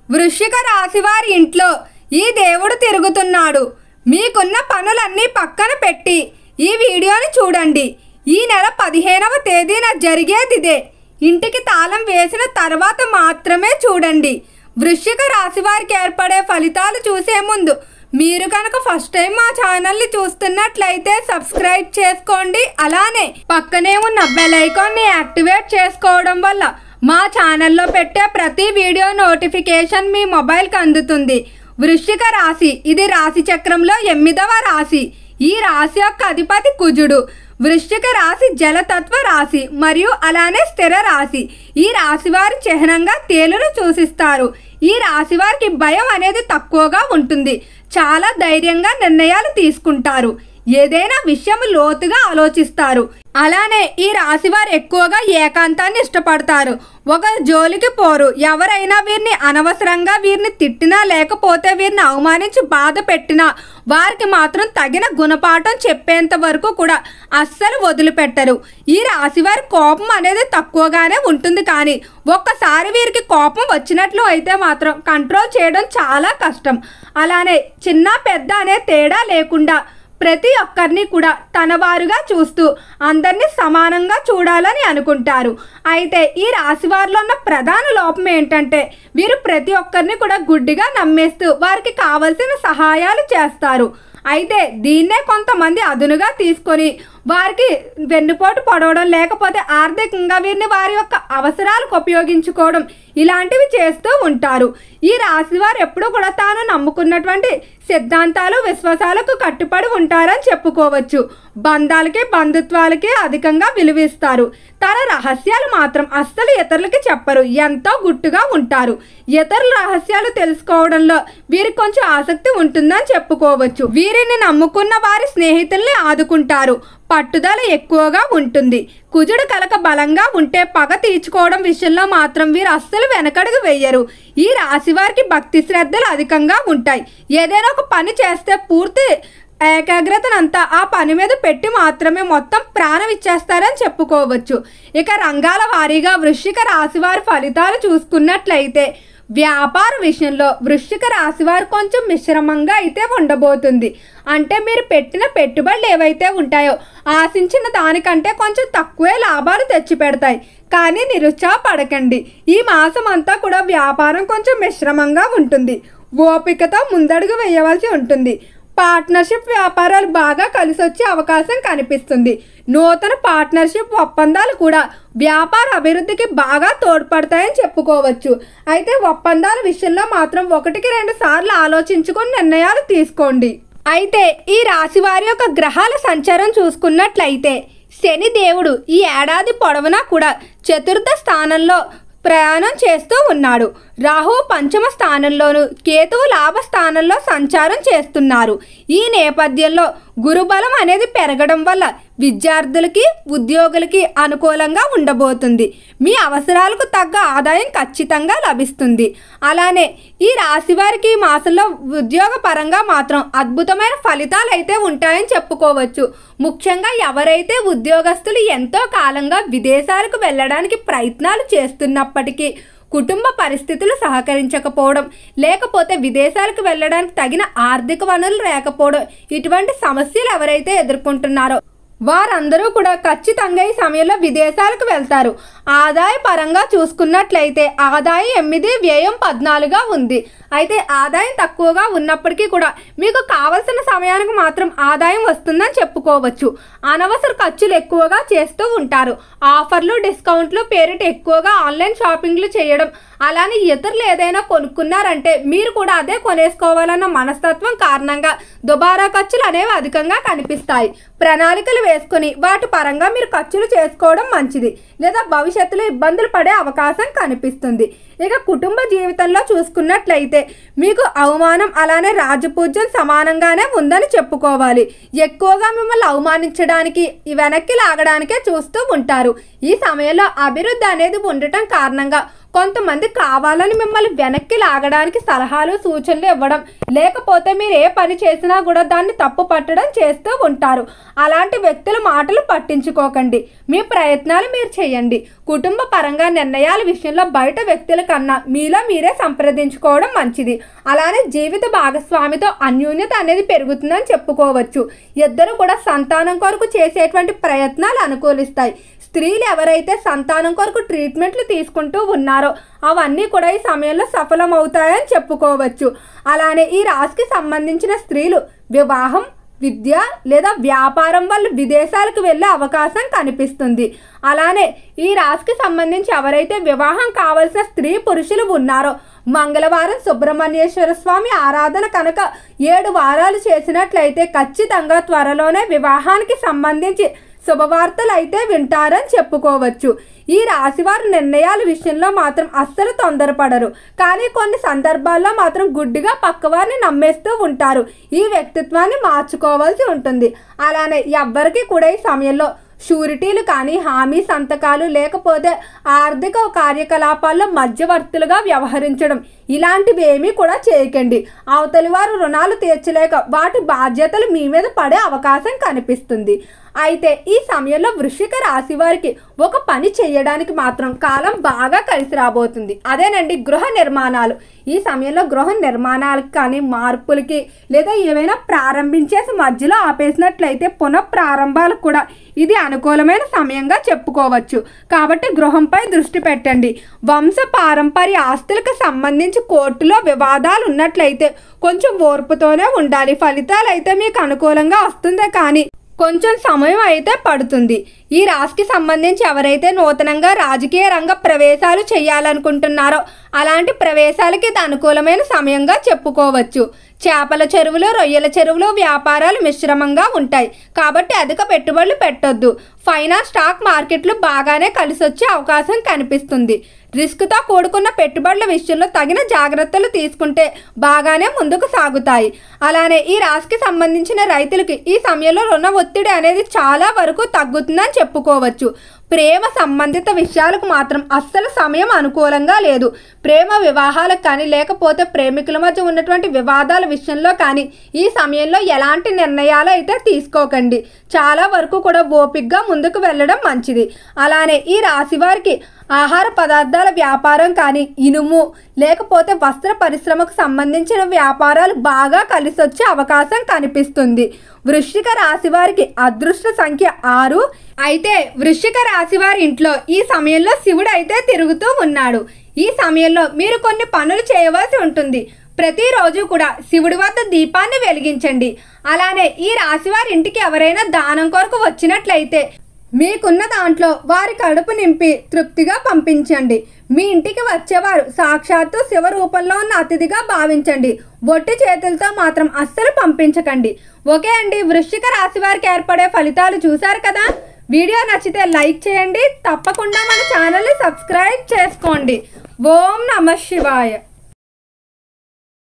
వృశ్చిక రాశి వారి ఇంట్లో ఈ దేవుడు తిరుగుతున్నాడు. మీకున్న పనులన్నీ పక్కన పెట్టి ఈ వీడియోని చూడండి. ఈ నెల 15వ తేదీన జరిగేదిదే. ఇంటికి తాళం వేసిన తర్వాత మాత్రమే చూడండి. వృశ్చిక రాశి వారికి ఏర్పడే ఫలితాలు చూసే ముందు మీరు కనుక ఫస్ట్ టైం మా ఛానల్ని చూస్తున్నట్లయితే సబ్స్క్రైబ్ చేసుకోండి. అలానే పక్కనే ఉన్న బెల్ ఐకాన్ని యాక్టివేట్ చేసుకోవడం వల్ల మా ఛానల్లో పెట్టే ప్రతి వీడియో నోటిఫికేషన్ మీ మొబైల్కి అందుతుంది. వృశ్చిక రాశి ఇది రాశి చక్రంలో 8వ రాశి. ఈ రాశి యొక్క అధిపతి కుజుడు. వృశ్చిక రాశి జలతత్వ రాశి మరియు అలానే స్థిర రాశి. ఈ రాశి వారి చిహ్నంగా తేలును సూచిస్తారు. ఈ రాశి వారికి భయం అనేది తక్కువగా ఉంటుంది. చాలా ధైర్యంగా నిర్ణయాలు తీసుకుంటారు. ఏదైనా విషయం లోతుగా ఆలోచిస్తారు. అలానే ఈ రాశి వారు ఎక్కువగా ఏకాంతాన్ని ఇష్టపడతారు. ఒక జోలికి పోరు. ఎవరైనా వీరిని అనవసరంగా వీరిని తిట్టినా లేకపోతే వీరిని అవమానించి బాధ పెట్టినా వారికి మాత్రం తగిన గుణపాఠం చెప్పేంత వరకు కూడా అస్సలు వదిలిపెట్టరు. ఈ రాశి వారి కోపం అనేది తక్కువగానే ఉంటుంది. కానీ ఒక్కసారి వీరికి కోపం వచ్చినట్లు అయితే మాత్రం కంట్రోల్ చేయడం చాలా కష్టం. అలానే చిన్న పెద్ద అనే తేడా లేకుండా ప్రతి ఒక్కరిని కూడా తన వారుగా చూస్తూ అందరినీ సమానంగా చూడాలని అనుకుంటారు. అయితే ఈ రాశి వారిలో ఉన్న ప్రధాన లోపం ఏంటంటే వీరు ప్రతి ఒక్కరిని కూడా గుడ్డిగా నమ్మేస్తూ వారికి కావలసిన సహాయాలు చేస్తారు. అయితే దీన్నే కొంతమంది అదునుగా తీసుకొని వారికి వెన్నుపోటు పొడవడం లేకపోతే ఆర్థికంగా వీరిని వారి యొక్క అవసరాలకు ఉపయోగించుకోవడం ఇలాంటివి చేస్తూ ఉంటారు. ఈ రాశి వారు ఎప్పుడూ కూడా తాను నమ్ముకున్నటువంటి సిద్ధాంతాలు విశ్వాసాలకు కట్టుబడి ఉంటారని చెప్పుకోవచ్చు. బంధాలకి బంధుత్వాలకి అధికంగా విలువిస్తారు. తన రహస్యాలు మాత్రం అస్సలు ఇతరులకి చెప్పరు. ఎంతో గుట్టుగా ఉంటారు. ఇతరుల రహస్యాలు తెలుసుకోవడంలో వీరికి కొంచెం ఆసక్తి ఉంటుందని చెప్పుకోవచ్చు. వీరిని నమ్ముకున్న వారి స్నేహితుల్ని ఆదుకుంటారు. పట్టుదల ఎక్కువగా ఉంటుంది. కుజుడు కలక బలంగా ఉంటే పగ తీర్చుకోవడం విషయంలో మాత్రం వీరు అస్సలు వెనకడుగు వేయరు. ఈ రాశి వారికి భక్తి శ్రద్ధలు అధికంగా ఉంటాయి. ఏదైనా ఒక పని చేస్తే పూర్తి ఏకాగ్రతనంతా ఆ పని మీద పెట్టి మాత్రమే మొత్తం ప్రాణం ఇచ్చేస్తారని చెప్పుకోవచ్చు. ఇక రంగాల వారీగా వృశ్చిక రాశి వారి ఫలితాలు చూసుకున్నట్లయితే వ్యాపార విషయంలో వృశ్చిక రాశి వారు కొంచెం మిశ్రమంగా అయితే ఉండబోతుంది. అంటే మీరు పెట్టిన పెట్టుబడులు ఏవైతే ఉంటాయో ఆశించిన దానికంటే కొంచెం తక్కువే లాభాలు తెచ్చి పెడతాయి. కానీ నిరుత్సాహపడకండి. ఈ మాసం అంతా కూడా వ్యాపారం కొంచెం మిశ్రమంగా ఉంటుంది. ఓపికతో ముందడుగు వేయవలసి ఉంటుంది. పార్ట్నర్షిప్ వ్యాపారాలు బాగా కలిసి వచ్చే అవకాశం కనిపిస్తుంది. నూతన పార్ట్నర్షిప్ ఒప్పందాలు కూడా వ్యాపార అభివృద్ధికి బాగా తోడ్పడతాయని చెప్పుకోవచ్చు. అయితే ఒప్పందాల విషయంలో మాత్రం 1-2 సార్లు ఆలోచించుకొని నిర్ణయాలు తీసుకోండి. అయితే ఈ రాశి వారి యొక్క గ్రహాల సంచారం చూసుకున్నట్లయితే శని దేవుడు ఈ ఏడాది పొడవునా కూడా చతుర్థ స్థానంలో ప్రయాణం చేస్తూ ఉన్నాడు. రాహు పంచమ స్థానంలోను కేతువు లాభ స్థానంలో సంచారం చేస్తున్నారు. ఈ నేపథ్యంలో గురుబలం అనేది పెరగడం వల్ల విద్యార్థులకి ఉద్యోగులకి అనుకూలంగా ఉండబోతుంది. మీ అవసరాలకు తగ్గ ఆదాయం ఖచ్చితంగా లభిస్తుంది. అలానే ఈ రాశి వారికి ఈ మాసంలో ఉద్యోగ పరంగా మాత్రం అద్భుతమైన ఫలితాలు అయితే ఉంటాయని చెప్పుకోవచ్చు. ముఖ్యంగా ఎవరైతే ఉద్యోగస్తులు ఎంతో కాలంగా విదేశాలకు వెళ్ళడానికి ప్రయత్నాలు చేస్తున్నప్పటికీ కుటుంబ పరిస్థితులు సహకరించకపోవడం లేకపోతే విదేశాలకు వెళ్ళడానికి తగిన ఆర్థిక వనరులు లేకపోవడం ఇటువంటి సమస్యలు ఎవరైతే ఎదుర్కొంటున్నారో వారందరూ కూడా ఖచ్చితంగా ఈ సమయంలో విదేశాలకు వెళ్తారు. ఆదాయ పరంగా చూసుకున్నట్లయితే ఆదాయం 8, వ్యయం 14గా ఉంది. అయితే ఆదాయం తక్కువగా ఉన్నప్పటికీ కూడా మీకు కావలసిన సమయానికి మాత్రం ఆదాయం వస్తుందని చెప్పుకోవచ్చు. అనవసర ఖర్చులు ఎక్కువగా చేస్తూ ఉంటారు. ఆఫర్లు డిస్కౌంట్లు పేరిట ఎక్కువగా ఆన్లైన్ షాపింగ్లు చేయడం అలానే ఇతరులు ఏదైనా కొనుక్కున్నారంటే మీరు కూడా అదే కొనేసుకోవాలన్న మనస్తత్వం కారణంగా దుబారా ఖర్చులు అనేవి అధికంగా కనిపిస్తాయి. ప్రణాళికలు వేసుకొని వాటి పరంగా మీరు ఖర్చులు చేసుకోవడం మంచిది. లేదా భవిష్యత్తులో ఇబ్బందులు పడే అవకాశం కనిపిస్తుంది. ఇక కుటుంబ జీవితంలో చూసుకున్నట్లయితే మీకు అవమానం అలానే రాజపూజ్యం సమానంగానే ఉందని చెప్పుకోవాలి. ఎక్కువగా మిమ్మల్ని అవమానించడానికి వెనక్కి లాగడానికే చూస్తూ ఉంటారు. ఈ సమయంలో అభివృద్ధి అనేది ఉండటం కారణంగా కొంతమంది కావాలని మిమ్మల్ని వెనక్కి లాగడానికి సలహాలు సూచనలు ఇవ్వడం, లేకపోతే మీరు ఏ పని చేసినా కూడా దాన్ని తప్పు పట్టడం చేస్తూ ఉంటారు. అలాంటి వ్యక్తుల మాటలు పట్టించుకోకండి. మీ ప్రయత్నాలు మీరు చేయండి. కుటుంబ పరంగా నిర్ణయాల విషయంలో బయట వ్యక్తుల కన్నా మీలో మీరే సంప్రదించుకోవడం మంచిది. అలానే జీవిత భాగస్వామితో అన్యోన్యత అనేది పెరుగుతుందని చెప్పుకోవచ్చు. ఇద్దరు కూడా సంతానం కొరకు చేసేటువంటి ప్రయత్నాలు అనుకూలిస్తాయి. స్త్రీలు ఎవరైతే సంతానం కొరకు ట్రీట్మెంట్లు తీసుకుంటూ ఉన్నారో అవన్నీ కూడా ఈ సమయంలో సఫలమవుతాయని చెప్పుకోవచ్చు. అలానే ఈ రాశికి సంబంధించిన స్త్రీలు వివాహం, విద్య లేదా వ్యాపారం వల్ల విదేశాలకు వెళ్ళే అవకాశం కనిపిస్తుంది. అలానే ఈ రాశికి సంబంధించి ఎవరైతే వివాహం కావాల్సిన స్త్రీ పురుషులు ఉన్నారో మంగళవారం సుబ్రహ్మణ్యేశ్వర స్వామి ఆరాధన కనుక 7 వారాలు చేసినట్లయితే ఖచ్చితంగా త్వరలోనే వివాహానికి సంబంధించి శుభవార్తలు అయితే వింటారని చెప్పుకోవచ్చు. ఈ రాశివారు నిర్ణయాల విషయంలో మాత్రం అస్సలు తొందరపడరు. కానీ కొన్ని సందర్భాల్లో మాత్రం గుడ్డిగా పక్కవారిని నమ్మేస్తూ ఉంటారు. ఈ వ్యక్తిత్వాన్ని మార్చుకోవాల్సి ఉంటుంది. అలానే ఎవ్వరికి కూడా ఈ సమయంలో షూరిటీలు కానీ హామీ సంతకాలు లేకపోతే ఆర్థిక కార్యకలాపాల్లో మధ్యవర్తులుగా వ్యవహరించడం ఇలాంటివి ఏమీ కూడా చేయకండి. అవతలి వారు రుణాలు తీర్చలేక వాటి బాధ్యతలు మీ మీద పడే అవకాశం కనిపిస్తుంది. అయితే ఈ సమయంలో వృశ్చిక రాశి వారికి ఒక పని చేయడానికి మాత్రం కాలం బాగా కలిసి రాబోతుంది. అదేనండి గృహ నిర్మాణాలు. ఈ సమయంలో గృహ నిర్మాణాలకు కానీ మార్పులకి లేదా ఏవైనా ప్రారంభించేసి మధ్యలో ఆపేసినట్లయితే పునఃప్రారంభాలకు కూడా ఇది అనుకూలమైన సమయంగా చెప్పుకోవచ్చు. కాబట్టి గృహంపై దృష్టి పెట్టండి. వంశ పారంపర్య ఆస్తులకు సంబంధించి కోర్టులో వివాదాలు ఉన్నట్లయితే కొంచెం ఓర్పుతోనే ఉండాలి. ఫలితాలు అయితే మీకు అనుకూలంగా వస్తుందే కానీ కొంచెం సమయం అయితే పడుతుంది. ఈ రాశికి సంబంధించి ఎవరైతే నూతనంగా రాజకీయ రంగ ప్రవేశాలు చేయాలనుకుంటున్నారో అలాంటి ప్రవేశాలకి ఇది అనుకూలమైన సమయంగా చెప్పుకోవచ్చు. చేపల చెరువులు, రొయ్యల చెరువులు వ్యాపారాలు మిశ్రమంగా ఉంటాయి. కాబట్టి అధిక పెట్టుబడులు పెట్టొద్దు. ఫైనాన్స్, స్టాక్ మార్కెట్లు బాగానే కలిసి వచ్చే అవకాశం కనిపిస్తుంది. రిస్క్తో కూడుకున్న పెట్టుబడుల విషయంలో తగిన జాగ్రత్తలు తీసుకుంటే బాగానే ముందుకు సాగుతాయి. అలానే ఈ రాశికి సంబంధించిన రైతులకి ఈ సమయంలో రుణ ఒత్తిడి అనేది చాలా వరకు తగ్గుతుందని చెప్పుకోవచ్చు. ప్రేమ సంబంధిత విషయాలకు మాత్రం అస్సలు సమయం అనుకూలంగా లేదు. ప్రేమ వివాహాలకు కానీ లేకపోతే ప్రేమికుల మధ్య ఉన్నటువంటి వివాదాల విషయంలో కానీ ఈ సమయంలో ఎలాంటి నిర్ణయాలు అయితే తీసుకోకండి. చాలా వరకు కూడా ఓపికగా ముందుకు వెళ్ళడం మంచిది. అలానే ఈ రాశి వారికి ఆహార పదార్థాల వ్యాపారం కానీ ఇనుము లేకపోతే వస్త్ర పరిశ్రమకు సంబంధించిన వ్యాపారాలు బాగా కలిసి వచ్చే అవకాశం కనిపిస్తుంది. వృశ్చిక రాశి వారికి అదృష్ట సంఖ్య 6. అయితే వృశ్చిక రాశి వారి ఇంట్లో ఈ సమయంలో శివుడు అయితే తిరుగుతూ ఉన్నాడు. ఈ సమయంలో మీరు కొన్ని పనులు చేయవలసి ఉంటుంది. ప్రతిరోజు కూడా శివుడి వద్ద దీపాన్ని వెలిగించండి. అలానే ఈ రాశి వారి ఇంటికి ఎవరైనా దానం కొరకు వచ్చినట్లయితే మీకున్న దాంట్లో వారి కడుపు నింపి తృప్తిగా పంపించండి. మీ ఇంటికి వచ్చేవారు సాక్షాత్తు శివ రూపంలో ఉన్న అతిథిగా భావించండి. ఒట్టి చేతులతో మాత్రం అస్సలు పంపించకండి. ఓకే అండి, వృశ్చిక రాశి వారికి ఏర్పడే ఫలితాలు చూశారు కదా. వీడియో నచ్చితే లైక్ చేయండి. తప్పకుండా మన ఛానల్ని సబ్స్క్రైబ్ చేసుకోండి. ఓం నమః శివాయ.